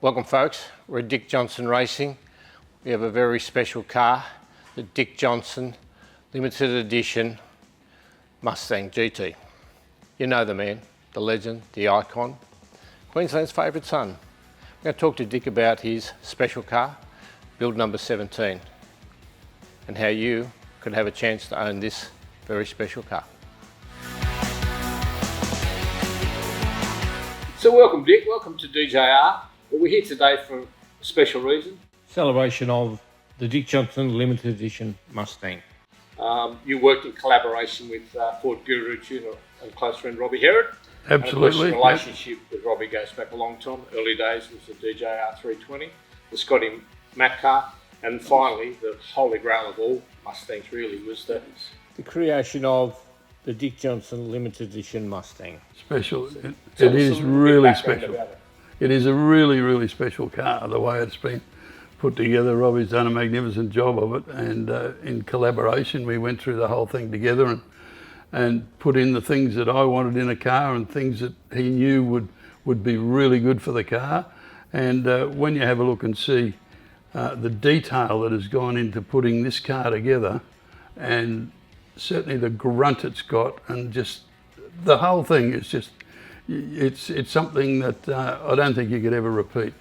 Welcome folks, we're at Dick Johnson Racing. We have a very special car, the Dick Johnson limited edition Mustang GT. You know the man, the legend, the icon, Queensland's favourite son. I'm going to talk to Dick about his special car, build number 17, and how you could have a chance to own this very special car. So welcome Dick, welcome to DJR. We're here today for a special reason. Celebration of the Dick Johnson limited edition Mustang. You worked in collaboration with Ford Guru tuner and close friend Robbie Herrod. Absolutely. And of course, the relationship with Robbie goes back a long time. Early days was the DJR 320, the Scotty Mac car, and finally the holy grail of all Mustangs really was the creation of the Dick Johnson limited edition Mustang. Special. It is really special. It is a really, really special car, the way it's been put together. Robbie's done a magnificent job of it, and in collaboration we went through the whole thing together and put in the things that I wanted in a car and things that he knew would be really good for the car. And when you have a look and see the detail that has gone into putting this car together, and certainly the grunt it's got, and just the whole thing is just, it's something that I don't think you could ever repeat.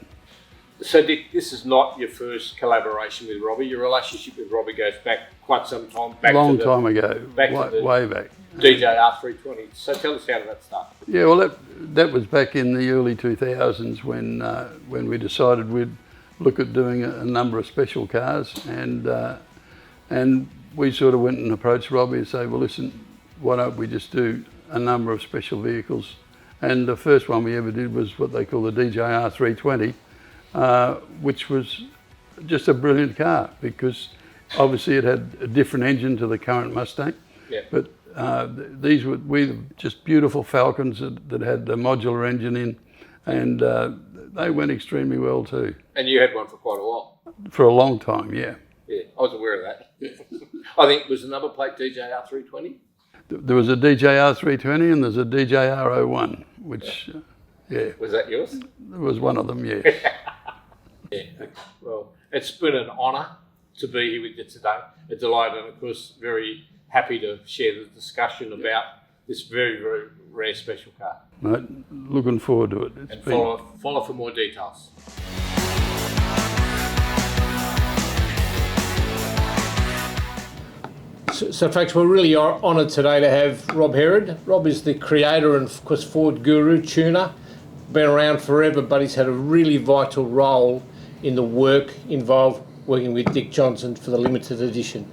So Dick, this is not your first collaboration with Robbie. Your relationship with Robbie goes back quite some time. Long time ago, way back. DJR 320. So tell us how did that start? Yeah, well that was back in the early 2000s when we decided we'd look at doing a number of special cars, and we sort of went and approached Robbie and say, well listen, why don't we just do a number of special vehicles? And the first one we ever did was what they call the DJR 320, which was just a brilliant car because obviously it had a different engine to the current Mustang. Yeah. But these were just beautiful Falcons that had the modular engine in, and they went extremely well too. And you had one for quite a while? For a long time, yeah. Yeah, I was aware of that. I think it was the number plate DJR 320? There was a DJR 320 and there's a DJR 01, which, yeah. Was that yours? It was one of them, yeah. Yeah. Well, it's been an honour to be here with you today. A delight, and of course, very happy to share the discussion about this very, very rare special car. Right. Looking forward to it. And follow for more details. So folks, we're really honoured today to have Rob Herrod. Rob is the creator and of course Ford Guru tuner. Been around forever, but he's had a really vital role in the work involved working with Dick Johnson for the limited edition.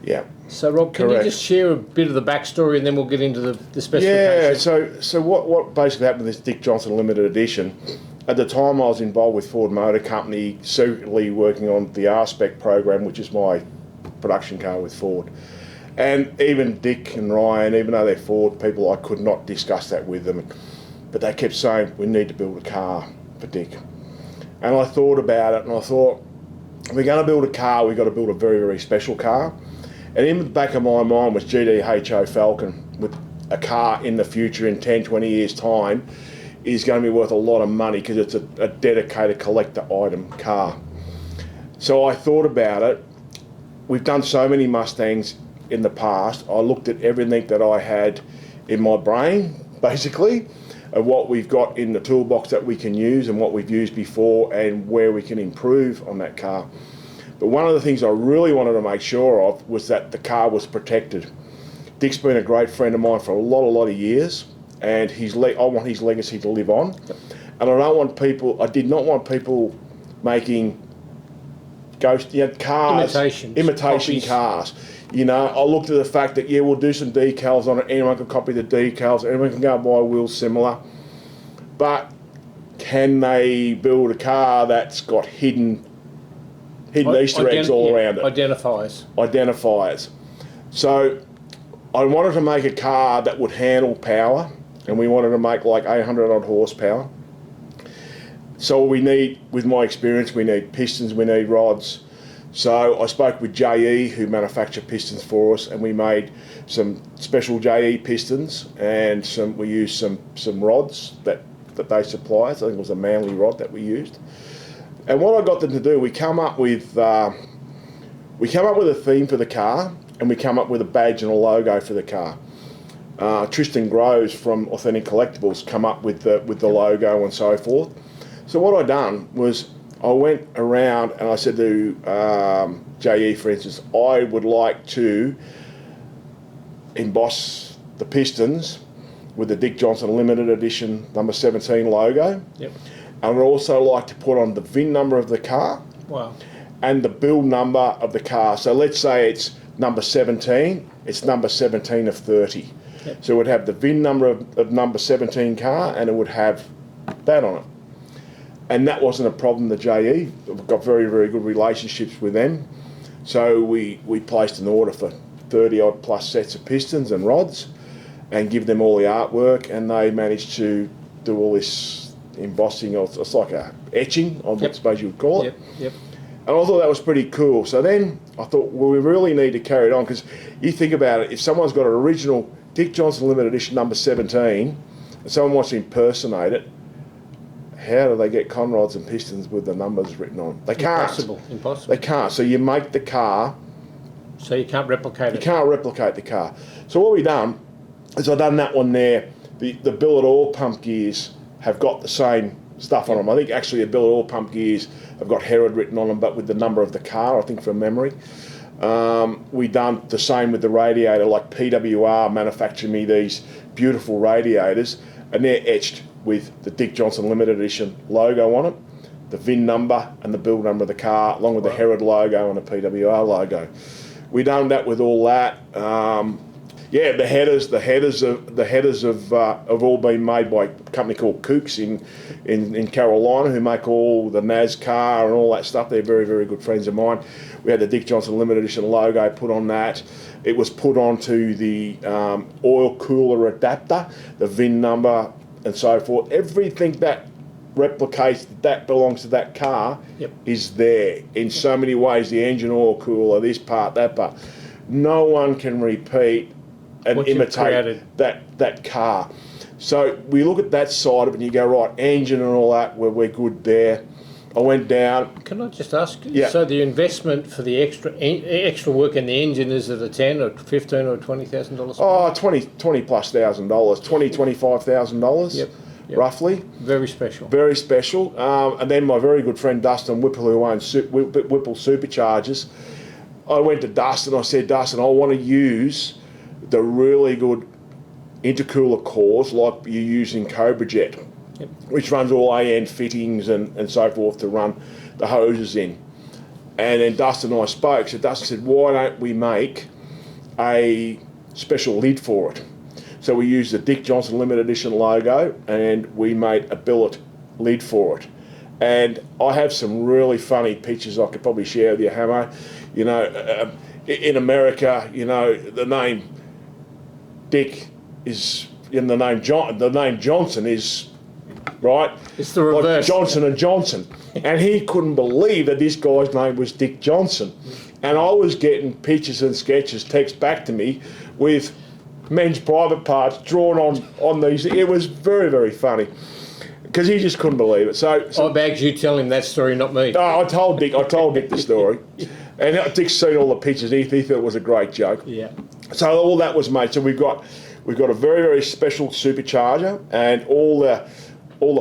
Yeah. So Rob, can you just share a bit of the backstory and then we'll get into the specification? Yeah, so what basically happened with this Dick Johnson limited edition, at the time I was involved with Ford Motor Company, secretly working on the R-Spec program, which is my production car with Ford. And even Dick and Ryan, even though they're Ford people, I could not discuss that with them. But they kept saying, we need to build a car for Dick. And I thought about it and I thought, if we're going to build a car, we've got to build a very, very special car. And in the back of my mind was GDHO Falcon, with a car in the future in 10, 20 years' time is going to be worth a lot of money because it's a dedicated collector item car. So I thought about it. We've done so many Mustangs in the past. I looked at everything that I had in my brain, basically, of what we've got in the toolbox that we can use and what we've used before and where we can improve on that car. But one of the things I really wanted to make sure of was that the car was protected. Dick's been a great friend of mine for a lot of years, and I want his legacy to live on. And I did not want people making cars, imitation cars. You know, I looked at the fact that, yeah, we'll do some decals on it. Anyone can copy the decals. Anyone can go and buy wheels similar. But can they build a car that's got hidden Easter eggs all around it? Identifiers. So I wanted to make a car that would handle power, and we wanted to make like 800 odd horsepower. So with my experience, we need pistons, we need rods. So I spoke with JE, who manufacture pistons for us, and we made some special JE pistons, and we used some rods that that they supply us. I think it was a Manly rod that we used. And what I got them to do, we come up with a theme for the car, and we come up with a badge and a logo for the car. Tristan Groves from Authentic Collectibles come up with the logo and so forth. So what I done was I went around and I said to JE, for instance, I would like to emboss the pistons with the Dick Johnson limited edition number 17 logo. Yep. And I would also like to put on the VIN number of the car. Wow. And the build number of the car. So let's say it's number 17, it's number 17 of 30. Yep. So it would have the VIN number of number 17 car, and it would have that on it. And that wasn't a problem to JE. We've got very, very good relationships with them. So we placed an order for 30 odd plus sets of pistons and rods and give them all the artwork, and they managed to do all this embossing. It's like a etching, I suppose you would call it. Yep. And I thought that was pretty cool. So then I thought, well, we really need to carry it on, because you think about it, if someone's got an original Dick Johnson limited edition number 17 and someone wants to impersonate it, how do they get conrods and pistons with the numbers written on? They can't. Impossible. They can't. So you make the car. So you can't replicate it. You can't replicate the car. So what we've done is I've done that one there. The billet oil pump gears have got the same stuff on them. I think actually the billet oil pump gears have got Herrod written on them, but with the number of the car, I think, from memory. We done the same with the radiator, like PWR manufactured me these beautiful radiators, and they're etched with the Dick Johnson limited edition logo on it, the VIN number and the build number of the car, along with the Herrod logo and the PWR logo. We done that with all that. The headers have all been made by a company called Kooks in Carolina, who make all the NASCAR and all that stuff. They're very, very good friends of mine. We had the Dick Johnson limited edition logo put on that. It was put onto the oil cooler adapter, the VIN number and so forth. Everything that replicates that belongs to that car is there in so many ways. The engine oil cooler, this part, that part. No one can repeat and imitate that car. So we look at that side of it and you go, right, engine and all that, we're good there. I went down. Can I just ask? Yeah. So the investment for the extra work in the engine, is it a $10,000 or $15,000 or $20,000? Oh, $20 plus $1,000, $25,000. Yep. Roughly. Very special. Very special. And then my very good friend Dustin Whipple, who owns Whipple Superchargers, I went to Dustin. I said, Dustin, I want to use the really good intercooler cores like you use in Cobra Jet, which runs all AN fittings and so forth to run the hoses in. And then Dustin and I spoke. So Dustin said, why don't we make a special lid for it? So we used the Dick Johnson limited edition logo and we made a billet lid for it. And I have some really funny pictures I could probably share with you, Hamo. You know, in America, you know, the name Dick is in the name John. The name Johnson is right. It's the reverse. Like Johnson and Johnson, and he couldn't believe that this guy's name was Dick Johnson. And I was getting pictures and sketches text back to me with men's private parts drawn on these. It was very, very funny because he just couldn't believe it. So I begged you tell him that story, not me. No, I told Dick the story, and Dick's seen all the pictures. He thought it was a great joke. Yeah. So all that was made. So we've got a very, very special supercharger, and all the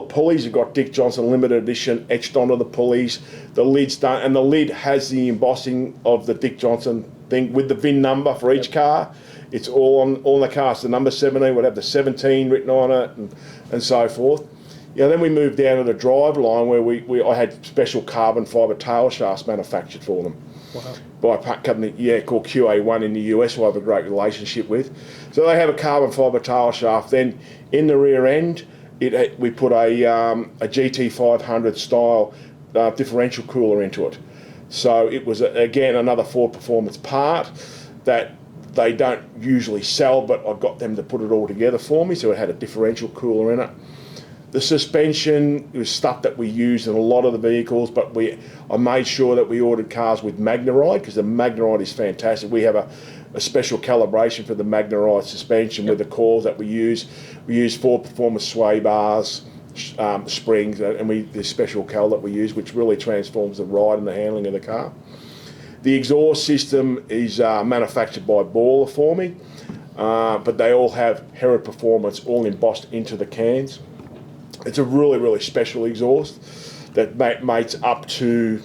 pulleys have got Dick Johnson limited edition etched onto the pulleys. The lid's done, and the lid has the embossing of the Dick Johnson thing with the VIN number for each car. It's all on the car. So the number 17 would have the 17 written on it, and so forth. You know, then we moved down to the drive line where I had special carbon fibre tail shafts manufactured for them. Wow. By a company called QA1 in the US, who I have a great relationship with. So they have a carbon fibre tail shaft. Then in the rear end, we put a GT500 style differential cooler into it. So it was, again, another Ford Performance part that they don't usually sell, but I got them to put it all together for me, so it had a differential cooler in it. The suspension was stuff that we used in a lot of the vehicles, but I made sure that we ordered cars with MagnaRide, because the MagnaRide is fantastic. We have a special calibration for the MagnaRide suspension with the coils that we use. We use Ford Performance sway bars springs, and this special cal that we use, which really transforms the ride and the handling of the car. The exhaust system is manufactured by Baller for me, but they all have Herrod Performance all embossed into the cans. It's a really, really special exhaust that mates up to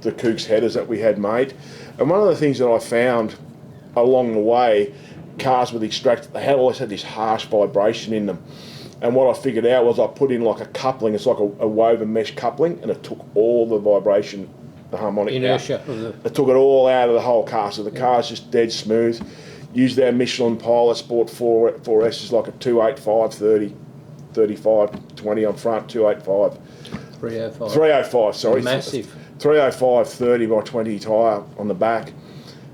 the Cougs headers that we had made. And one of the things that I found along the way, cars with extractor, they always had this harsh vibration in them. And what I figured out was I put in like a coupling, it's like a woven mesh coupling, and it took all the vibration, the harmonic Inertia. It took it all out of the whole car, so the car's just dead smooth. Used our Michelin Pilot Sport 4S, is like a 285 30, 35 20 on front, 285. 305. 305, sorry. Massive. 305 30 by 20 tyre on the back.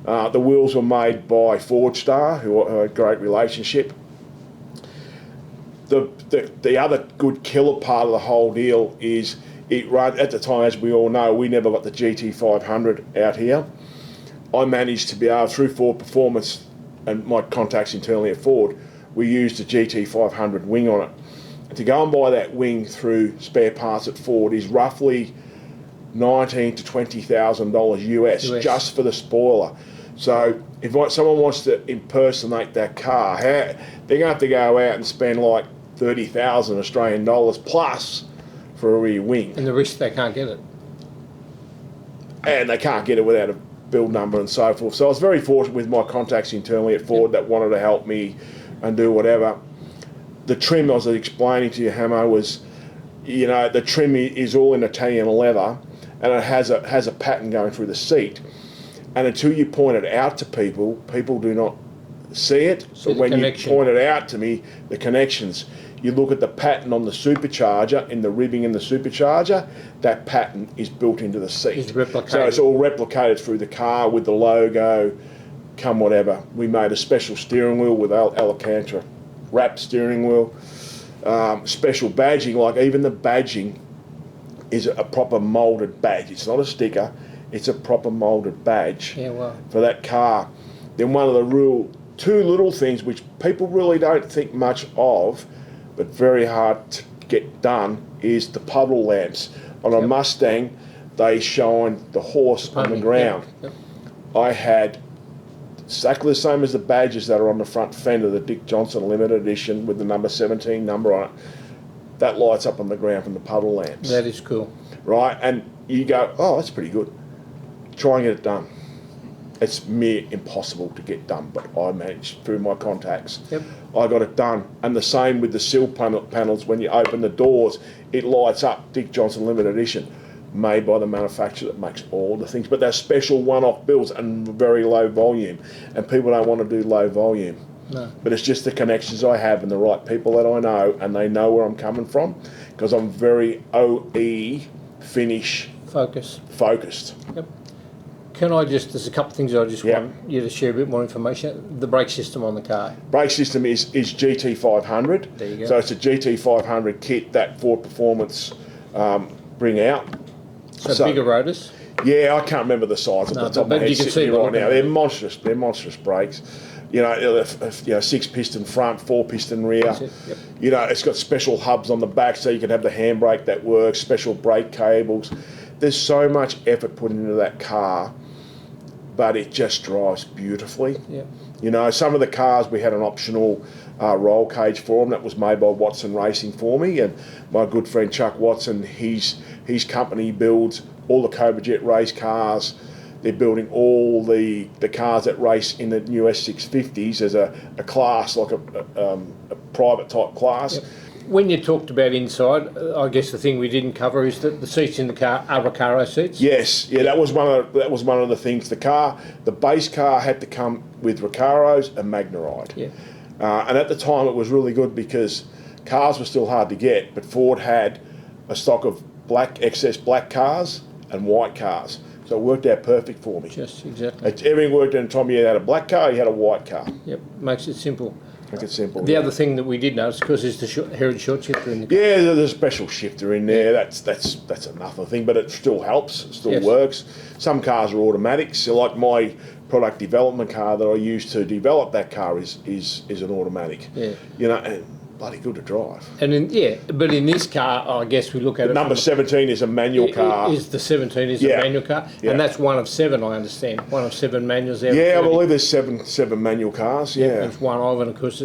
The wheels were made by Ford Star, who had a great relationship. The other good killer part of the whole deal is it run, at the time, as we all know, we never got the GT500 out here. I managed to be able, through Ford Performance and my contacts internally at Ford, we used the GT500 wing on it. And to go and buy that wing through spare parts at Ford is roughly $19,000 to $20,000 US just for the spoiler. So if someone wants to impersonate that car, they're going to have to go out and spend like 30,000 Australian dollars plus for a rear wing. And the risk they can't get it. And they can't get it without a build number and so forth. So I was very fortunate with my contacts internally at Ford that wanted to help me and do whatever. The trim I was explaining to you, Hamo, was, you know, the trim is all in Italian leather, and it has a pattern going through the seat. And until you point it out to people, people do not see it. But when you point it out to me, the connections, you look at the pattern on the supercharger, in the ribbing in the supercharger, that pattern is built into the seat. It's replicated. So it's all replicated through the car with the logo, come whatever. We made a special steering wheel with Alcantara wrapped steering wheel. Special badging, like even the badging is a proper moulded badge. It's not a sticker, it's a proper moulded badge for that car. Then one of the two little things which people really don't think much of, but very hard to get done, is the puddle lamps. On a Mustang, they shine the horse on the ground. I had exactly the same as the badges that are on the front fender, the Dick Johnson limited edition with the number 17 number on it. That lights up on the ground from the puddle lamps. That is cool. Right, and you go, oh, that's pretty good. Try and get it done. It's near impossible to get done, but I managed through my contacts. I got it done. And the same with the sill panels. When you open the doors, it lights up, Dick Johnson limited edition, made by the manufacturer that makes all the things. But they're special one-off builds and very low volume. And people don't want to do low volume. No. But it's just the connections I have and the right people that I know, and they know where I'm coming from, because I'm very OE finish focused. Yep. Can I just, there's a couple of things I just want you to share a bit more information. The brake system on the car. Brake system is GT500. There you go. So it's a GT500 kit that Ford Performance bring out. So bigger rotors? Yeah, I can't remember the size of the top of my head. You can see right now. They're monstrous. They're monstrous brakes. You know, 6-piston front, 4-piston rear. You know, it's got special hubs on the back so you can have the handbrake that works, special brake cables. There's so much effort put into that car, but it just drives beautifully. You know, some of the cars, we had an optional roll cage for them that was made by Watson Racing for me, and my good friend Chuck Watson, his company builds all the Cobra Jet race cars. They're building all the cars that race in the new S650s as a class, like a private type class. When you talked about inside, I guess the thing we didn't cover is that the seats in the car are Recaro seats. Yes, that was one of the things. The base car had to come with Recaros and Magnaride. And at the time it was really good because cars were still hard to get, but Ford had a stock of excess black cars and white cars. So it worked out perfect for me. Just exactly. Everything worked in. Time you had a black car, you had a white car. Makes it simple. Make it simple. The other thing that we did notice, of course, is the Herrod short shifter in the car. Yeah, there's a special shifter in there. That's another thing, but it still helps. It still works. Some cars are automatics. So like my product development car that I used to develop that car is an automatic. You know, and bloody good to drive. And but in this car, I guess we look at it. Number 17 is a manual car. Is the 17 is a manual car, and that's one of 7, I understand. One of 7 manuals out. Yeah, I believe there's seven manual cars. Yeah, there's one of, and of course,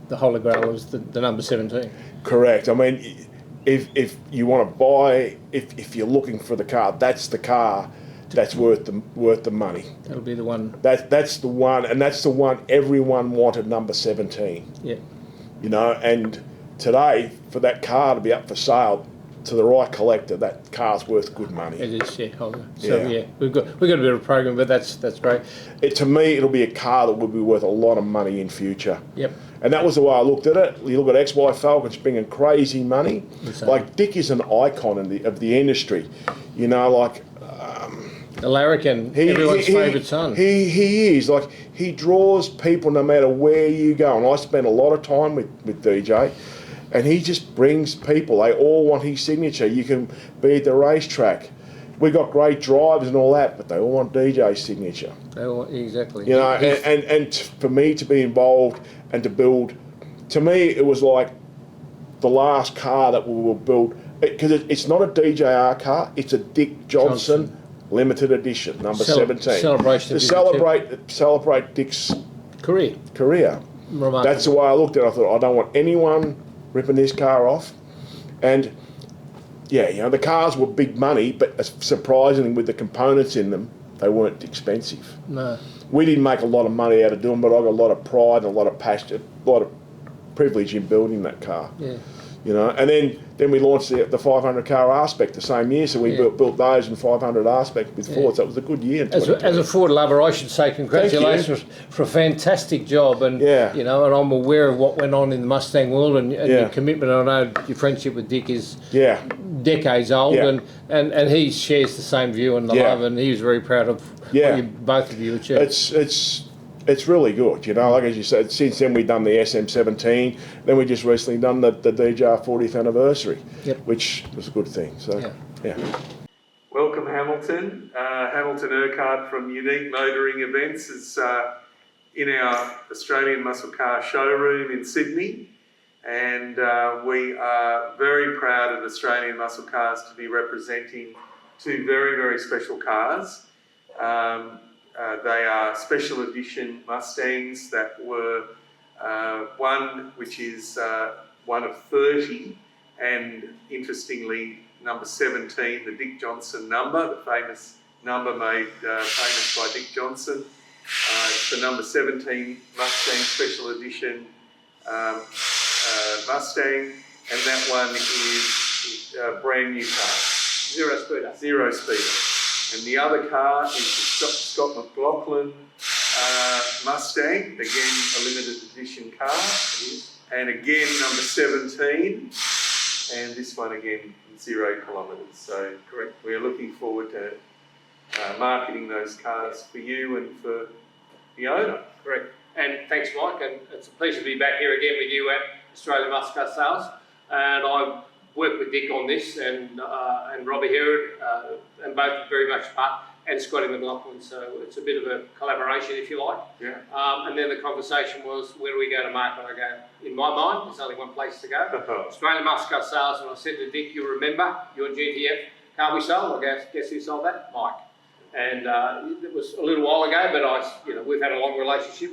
the Holy Grail is the number 17. Correct. I mean, if you want to buy, if you're looking for the car, that's the car that's worth the money. That'll be the one. That's the one, and that's the one everyone wanted, number 17. Yeah. You know, and today for that car to be up for sale to the right collector, that car's worth good money. It is, yeah. So we've got a bit of a program, but that's great. To me, it'll be a car that will be worth a lot of money in future. Yep. And that was the way I looked at it. You look at XY Falcons bringing crazy money. Like Dick is an icon of the industry. You know, like the larrikin, everyone's favourite son. He is. Like, he draws people no matter where you go. And I spend a lot of time with DJ, and he just brings people. They all want his signature. You can be at the racetrack. We got great drivers and all that, but they all want DJ's signature. Exactly. You know, and for me to be involved and to build, to me, it was like the last car that we will build. Because it's not a DJR car, it's a Dick Johnson. Limited edition, number 17. Celebration to celebrate Dick's career. Remarkable. That's the way I looked at it. I thought, I don't want anyone ripping this car off. And yeah, you know, the cars were big money, but surprisingly, with the components in them, they weren't expensive. No. We didn't make a lot of money out of doing, but I got a lot of pride and a lot of passion, a lot of privilege in building that car. Yeah. You know, and then we launched the 500 car R-Spec the same year, so we built those and 500 R-Spec with Ford, so it was a good year. As a Ford lover, I should say congratulations for a fantastic job, and you know, and I'm aware of what went on in the Mustang world, and your commitment. I know your friendship with Dick is decades old, and he shares the same view and the love, and he was very proud of what both of you achieved. It's really good, you know, like as you said, since then we've done the SM17, then we just recently done the DJR 40th anniversary, which was a good thing, so, yeah. Welcome Hamilton. Hamilton Urquhart from Unique Motoring Events is in our Australian Muscle Car showroom in Sydney, and we are very proud of Australian Muscle Cars to be representing 2 very, very special cars. They are special edition Mustangs that were one which is one of 30, and interestingly number 17, the Dick Johnson number, the famous number made famous by Dick Johnson. It's the number 17 Mustang special edition Mustang, and that one is a brand new car. Zero speeder. And the other car is the Scott McLaughlin Mustang, again a limited edition car, and again number 17, and this one again 0 kilometres. So correct. We are looking forward to marketing those cars for you and for the owner. Correct. And thanks, Mike, and it's a pleasure to be back here again with you at Australian Muscle Car Sales. And I've worked with Dick on this, and Robbie Herrod, and both very much part, and Scotty McLaughlin, so it's a bit of a collaboration, if you like. Yeah. And then the conversation was, where do we go to market? I go, in my mind, there's only one place to go, Australian Muscle Car Sales, and I said to Dick, you remember your GTF car we sold? I guess who sold that? Mike. And it was a little while ago, but we've had a long relationship,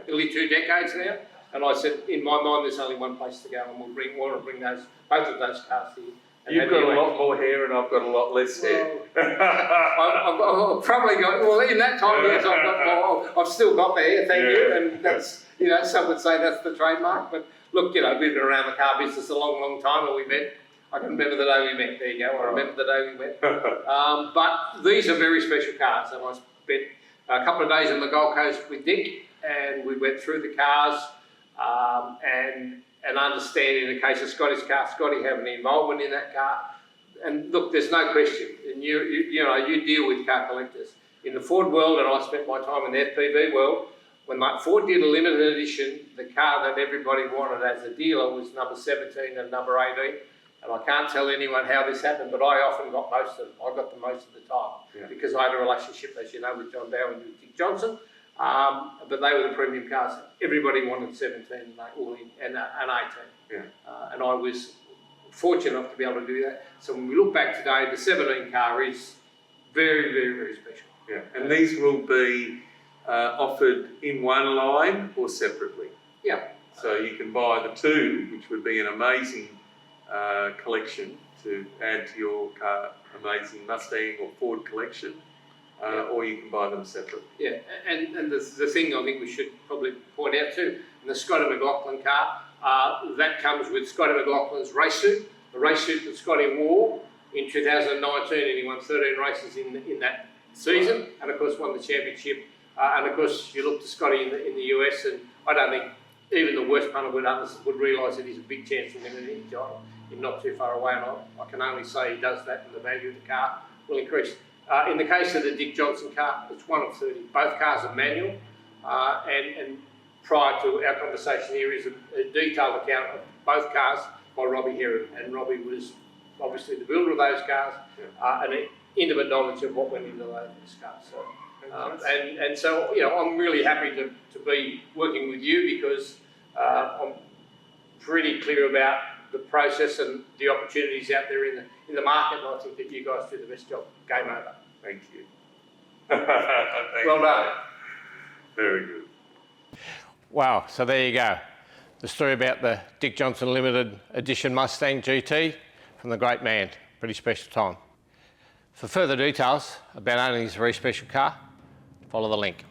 nearly 2 decades now. And I said, in my mind, there's only one place to go, and want to bring both of those cars here. You've got a lot more hair, and I've got a lot less hair. I've probably got, well, in that time, yes, I've got more. I've still got the hair, thank you, and that's, some would say that's the trademark. But look, we've been around the car business a long, long time, and we met. I can remember the day we met. There you go. I remember the day we met. But these are very special cars, and I spent a couple of days on the Gold Coast with Dick, and we went through the cars. And understand in the case of Scotty's car, Scotty having involvement in that car. And look, there's no question, and you deal with car collectors. In the Ford world, and I spent my time in the FPV world, when Ford did a limited edition, the car that everybody wanted as a dealer was number 17 and number 18. And I can't tell anyone how this happened, but I often got most of them. I got them most of the time because I had a relationship, as you know, with John Dow and with Dick Johnson. but they were the premium cars. Everybody wanted 17 and 18. Yeah. And I was fortunate enough to be able to do that. So when we look back today, the 17 car is very, very, very special. Yeah. And these will be offered in one line or separately. Yeah. So you can buy the two, which would be an amazing collection to add to your amazing Mustang or Ford collection, or you can buy them separately. Yeah, and the thing I think we should probably point out too, in the Scotty McLaughlin car, that comes with Scotty McLaughlin's race suit, the race suit that Scotty wore in 2019, and he won 13 races in that season, and of course won the championship. And of course you look to Scotty in the US, and I don't think even the worst punter would realise that he's a big chance of winning any job. He's not too far away, and I can only say he does that, and the value of the car will increase. In the case of the Dick Johnson car, it's 1 of 30. Both cars are manual, and prior to our conversation here is a detailed account of both cars by Robbie Herrod, and Robbie was obviously the builder of those cars, and an intimate knowledge of what went into those cars. So, and so, you know, I'm really happy to be working with you because I'm pretty clear about the process and the opportunities out there in the market, and I think that you guys do the best job. Game over. Thank you. Well done. Very good. Wow, so there you go. The story about the Dick Johnson Limited Edition Mustang GT from the great man. Pretty special time. For further details about owning this very special car, follow the link.